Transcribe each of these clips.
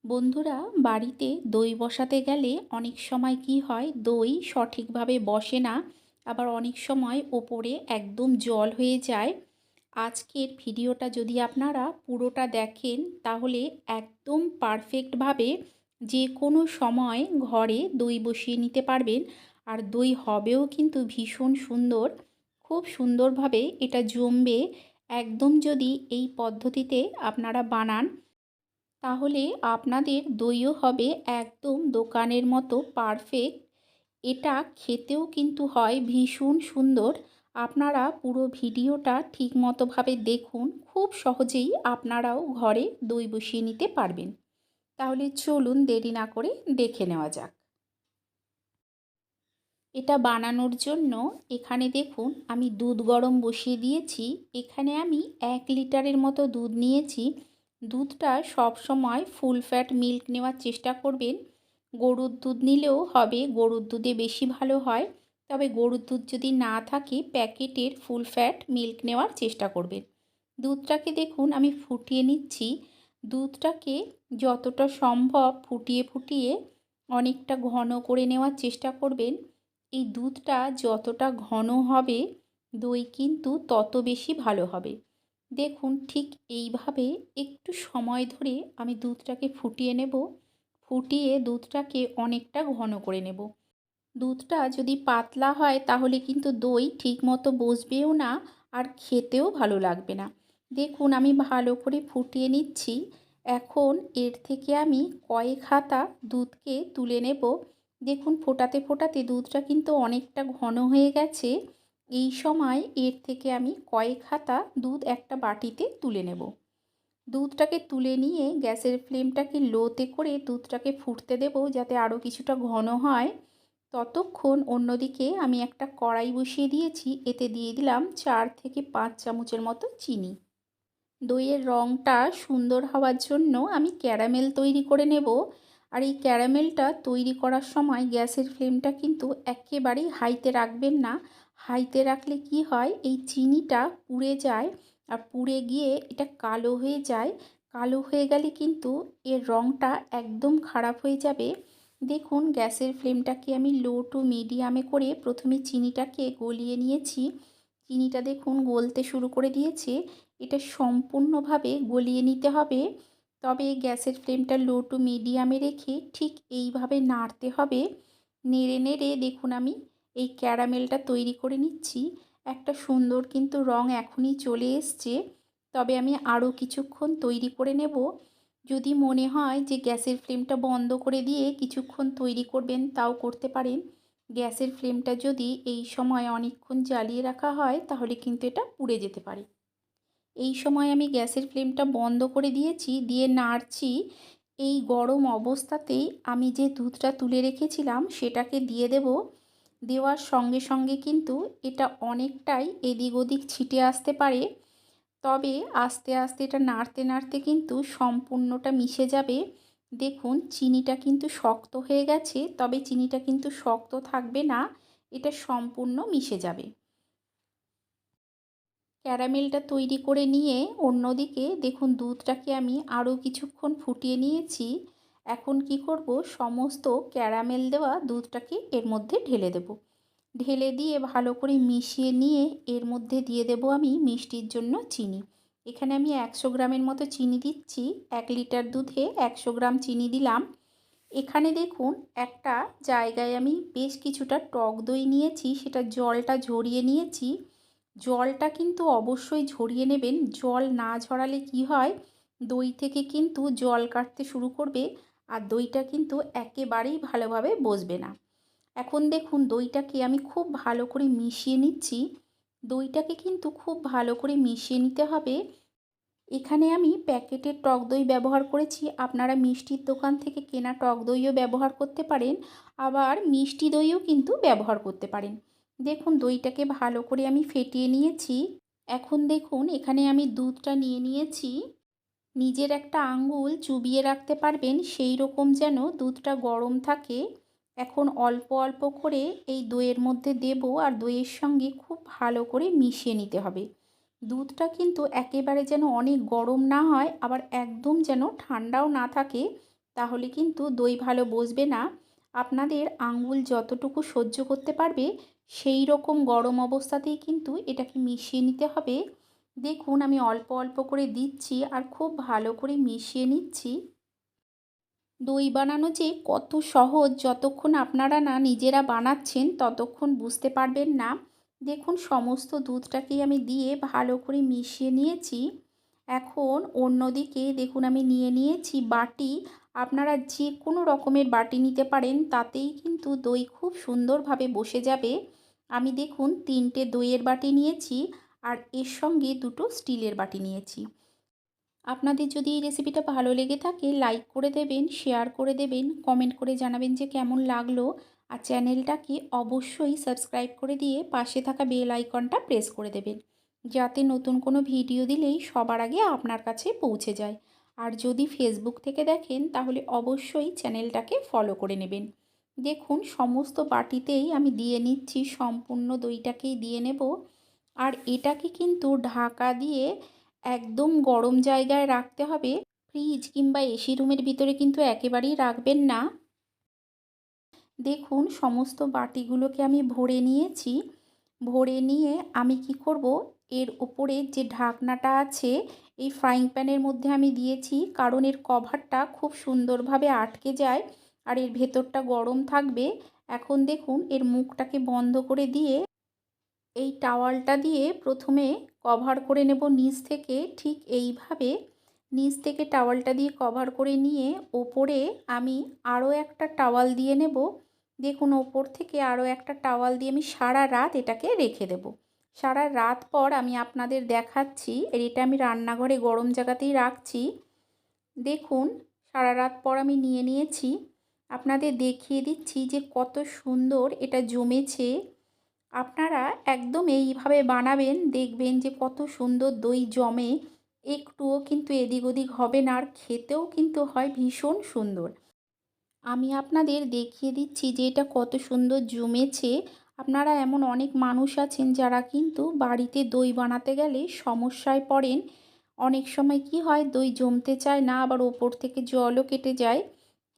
বন্ধুরা, বাড়িতে দই বসাতে গেলে অনেক সময় কি হয়, দই সঠিকভাবে বসে না। আবার অনেক সময় ওপরে একদম জল হয়ে যায়। আজকের ভিডিওটা যদি আপনারা পুরোটা দেখেন তাহলে একদম পারফেক্টভাবে যে কোনো সময় ঘরে দই বসিয়ে নিতে পারবেন। আর দই হবেও কিন্তু ভীষণ সুন্দর, খুব সুন্দরভাবে এটা জমবে। একদম যদি এই পদ্ধতিতে আপনারা বানান তাহলে আপনাদের দইও হবে একদম দোকানের মতো পারফেক্ট। এটা খেতেও কিন্তু হয় ভীষণ সুন্দর। আপনারা পুরো ভিডিওটা ঠিকমতোভাবে দেখুন, খুব সহজেই আপনারাও ঘরে দই বসিয়ে নিতে পারবেন। তাহলে চলুন দেরি না করে দেখে নেওয়া যাক। এটা বানানোর জন্য এখানে দেখুন আমি দুধ গরম বসিয়ে দিয়েছি। এখানে আমি 1 লিটারের মতো দুধ নিয়েছি। দুধটা সব সময় ফুল ফ্যাট মিল্ক নেওয়ার চেষ্টা করবেন। গরুর দুধ নিলেও হবে, গরুর দুধে বেশি ভালো হয়। তবে গরুর দুধ যদি না থাকে প্যাকেটের ফুল ফ্যাট মিল্ক নেওয়ার চেষ্টা করবেন। দুধটাকে দেখুন আমি ফুটিয়ে নিচ্ছি। দুধটাকে যতটা সম্ভব ফুটিয়ে ফুটিয়ে অনেকটা ঘন করে নেওয়ার চেষ্টা করবেন। এই দুধটা যতটা ঘন হবে দই কিন্তু তত বেশি ভালো হবে। দেখুন ঠিক এইভাবে একটু সময় ধরে আমি দুধটাকে ফুটিয়ে নেব। ফুটিয়ে দুধটাকে অনেকটা ঘন করে নেব। দুধটা যদি পাতলা হয় তাহলে কিন্তু দই ঠিকমতো বসবেও না, আর খেতেও ভালো লাগবে না। দেখুন আমি ভালো করে ফুটিয়ে নিচ্ছি। এখন এর থেকে আমি কয়েক হাতা দুধকে তুলে নেব। দেখুন ফোটাতে ফোটাতে দুধটা কিন্তু অনেকটা ঘন হয়ে গেছে। এই সময় এর থেকে আমি কয়েক হাতা দুধ একটা বাটিতে তুলে নেব। দুধটাকে তুলে নিয়ে গ্যাসের ফ্লেমটাকে লোতে করে দুধটাকে ফুটতে দেব যাতে আরও কিছুটা ঘন হয়। ততক্ষণ অন্যদিকে আমি একটা কড়াই বসিয়ে দিয়েছি। এতে দিয়ে দিলাম 4 থেকে 5 চামচের মতো চিনি। দইয়ের রঙটা সুন্দর হওয়ার জন্য আমি ক্যারামেল তৈরি করে নেব। আর এই ক্যারামেলটা তৈরি করার সময় গ্যাসের ফ্লেমটা কিন্তু একেবারেই হাইতে রাখবেন না। হাইতে রাখলে কি হয়, এই চিনিটা পুড়ে যায়। আর পুড়ে গিয়ে এটা কালো হয়ে যায়। কালো হয়ে গেলে কিন্তু এর রঙটা একদম খারাপ হয়ে যাবে। দেখুন গ্যাসের ফ্লেমটাকে আমি লো টু মিডিয়ামে করে প্রথমে চিনিটাকে গলিয়ে নিয়েছি। চিনিটা দেখুন গলতে শুরু করে দিয়েছে। এটা সম্পূর্ণভাবে গলিয়ে নিতে হবে। তবে গ্যাসের ফ্লেমটা লো টু মিডিয়ামে রেখে ঠিক এইভাবে নাড়তে হবে। নেড়ে নেড়ে দেখুন আমি এই ক্যারামেলটা তৈরি করে নিচ্ছি। একটা সুন্দর কিন্তু রং এখনই চলে এসছে। তবে আমি আরও কিছুক্ষণ তৈরি করে নেব। যদি মনে হয় যে গ্যাসের ফ্লেমটা বন্ধ করে দিয়ে কিছুক্ষণ তৈরি করবেন তাও করতে পারেন। গ্যাসের ফ্লেমটা যদি এই সময় অনেকক্ষণ জ্বালিয়ে রাখা হয় তাহলে কিন্তু এটা পুড়ে যেতে পারে। এই সময় আমি গ্যাসের ফ্লেমটা বন্ধ করে দিয়েছি, দিয়ে নাড়ছি। এই গরম অবস্থাতেই আমি যে দুধটা তুলে রেখেছিলাম সেটাকে দিয়ে দেব। দেওয়ার সঙ্গে সঙ্গে কিন্তু এটা অনেকটাই এদিক ওদিক ছিটে আসতে পারে। তবে আস্তে আস্তে এটা নাড়তে নাড়তে কিন্তু সম্পূর্ণটা মিশে যাবে। দেখুন চিনিটা কিন্তু শক্ত হয়ে গেছে, তবে চিনিটা কিন্তু শক্ত থাকবে না, এটা সম্পূর্ণ মিশে যাবে। ক্যারামেলটা তৈরি করে নিয়ে অন্যদিকে দেখুন দুধটাকে আমি আরও কিছুক্ষণ ফুটিয়ে নিয়েছি। এখন কি করব, সমস্ত ক্যারামেল দেওয়া দুধটাকে এর মধ্যে ঢেলে দেব। ঢেলে দিয়ে ভালো করে মিশিয়ে নিয়ে এর মধ্যে দিয়ে দেব আমি মিষ্টির জন্য চিনি। এখানে আমি 100 গ্রামের মতো চিনি দিচ্ছি। 1 লিটার দুধে 100 গ্রাম চিনি দিলাম। এখানে দেখুন একটা জায়গায় আমি বেশ কিছুটা টক দই নিয়েছি, সেটা জলটা ঝরিয়ে নিয়েছি। জলটা কিন্তু অবশ্যই ঝরিয়ে নেবেন। জল না ঝরালে কি হয়, দই থেকে কিন্তু জল কাটতে শুরু করবে, আর দইটা কিন্তু একেবারেই ভালোভাবে বসবে না। এখন দেখুন দইটাকে আমি খুব ভালো করে মিশিয়ে নিচ্ছি। দইটাকে কিন্তু খুব ভালো করে মিশিয়ে নিতে হবে। এখানে আমি প্যাকেটের টক দই ব্যবহার করেছি। আপনারা মিষ্টির দোকান থেকে কেনা টক দইও ব্যবহার করতে পারেন, আবার মিষ্টি দইও কিন্তু ব্যবহার করতে পারেন। দেখুন দইটাকে ভালো করে আমি ফেটিয়ে নিয়েছি। এখন দেখুন এখানে আমি দুধটা নিয়ে নিয়েছি। নিজের একটা আঙ্গুল চুবিয়ে রাখতে পারবেন সেই রকম যেন দুধটা গরম থাকে। এখন অল্প অল্প করে এই দইয়ের মধ্যে দেব, আর দইয়ের সঙ্গে খুব ভালো করে মিশিয়ে নিতে হবে। দুধটা কিন্তু একেবারে যেন অনেক গরম না হয়, আবার একদম যেন ঠান্ডাও না থাকে, তাহলে কিন্তু দই ভালো বসবে না। আপনাদের আঙুল যতটুকু সহ্য করতে পারবে সেই রকম গরম অবস্থাতেই কিন্তু এটাকে মিশিয়ে নিতে হবে। দেখুন আমি অল্প অল্প করে দিচ্ছি আর খুব ভালো করে মিশিয়ে নিচ্ছি। দই বানানো যে কত সহজ, যতক্ষণ আপনারা না নিজেরা বানাচ্ছেন ততক্ষণ বুঝতে পারবেন না। দেখুন সমস্ত দুধটাকেই আমি দিয়ে ভালো করে মিশিয়ে নিয়েছি। এখন অন্যদিকে দেখুন আমি নিয়ে নিয়েছি বাটি। আপনারা যে কোনো রকমের বাটি নিতে পারেন, তাতেই কিন্তু দই খুব সুন্দরভাবে বসে যাবে। আমি দেখুন 3টে দইয়ের বাটি নিয়েছি আর এর সঙ্গে 2টো স্টিলের বাটি নিয়েছি। আপনাদের যদি এই রেসিপিটা ভালো লেগে থাকে লাইক করে দেবেন, শেয়ার করে দেবেন, কমেন্ট করে জানাবেন যে কেমন লাগলো। আর চ্যানেলটাকে অবশ্যই সাবস্ক্রাইব করে দিয়ে পাশে থাকা বেল আইকনটা প্রেস করে দেবেন, যাতে নতুন কোনো ভিডিও দিলেই সবার আগে আপনার কাছে পৌঁছে যায়। আর যদি ফেসবুক থেকে দেখেন তাহলে অবশ্যই চ্যানেলটাকে ফলো করে নেবেন। দেখুন সমস্ত বাটিতেই আমি দিয়ে নিচ্ছি, সম্পূর্ণ দইটাকেই দিয়ে নেব। আর এটাকে কিন্তু ঢাকা দিয়ে একদম গরম জায়গায় রাখতে হবে। ফ্রিজ কিংবা এসি রুমের ভিতরে কিন্তু একেবারেই রাখবেন না। দেখুন সমস্ত বাটিগুলোকে আমি ভরে নিয়েছি। ভরে নিয়ে আমি কি করব, এর উপরে যে ঢাকনাটা আছে এই ফ্রাইং প্যানের মধ্যে আমি দিয়েছি, কারণ এর কভারটা খুব সুন্দরভাবে আটকে যায় আর এর ভেতরটা গরম থাকবে। এখন দেখুন এর মুখটাকে বন্ধ করে দিয়ে এই টাওয়ালটা দিয়ে প্রথমে কভার করে নেব নিচ থেকে। ঠিক এইভাবে নিচ থেকে টাওয়ালটা দিয়ে কভার করে নিয়ে ওপরে আমি আরও একটা টাওয়াল দিয়ে নেব। দেখুন ওপর থেকে আরও একটা টাওয়াল দিয়ে আমি সারা রাত এটাকে রেখে দেব। সারা রাত পর আমি আপনাদের দেখাচ্ছি। এটা আমি রান্নাঘরে গরম জায়গাতেই রাখছি। দেখুন সারা রাত পর আমি নিয়ে নিয়েছি। আপনাদের দেখিয়ে দিচ্ছি যে কত সুন্দর এটা জমেছে। আপনারা একদম এইভাবে বানাবেন, দেখবেন যে কত সুন্দর দই জমে। একটুও কিন্তু এদিক ওদিক হবে না আর খেতেও কিন্তু হয় ভীষণ সুন্দর। আমি আপনাদের দেখিয়ে দিচ্ছি যে এটা কত সুন্দর জমেছে। আপনারা এমন অনেক মানুষ আছেন যারা কিন্তু বাড়িতে দই বানাতে গেলে সমস্যায় পড়েন। অনেক সময় কি হয়, দই জমতে চায় না, আবার ওপর থেকে জলও কেটে যায়।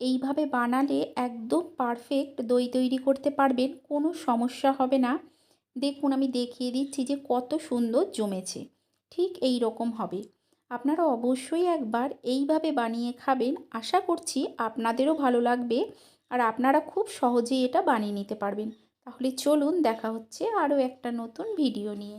এইভাবে বানালে একদম পারফেক্ট দই তৈরি করতে পারবেন, কোনো সমস্যা হবে না। দেখুন আমি দেখিয়ে দিচ্ছি যে কত সুন্দর জমেছে। ঠিক এই রকম হবে। আপনারা অবশ্যই একবার এইভাবে বানিয়ে খাবেন। আশা করছি আপনাদেরও ভালো লাগবে আর আপনারা খুব সহজেই এটা বানিয়ে নিতে পারবেন। তাহলে চলুন দেখা হচ্ছে আরও একটা নতুন ভিডিও নিয়ে।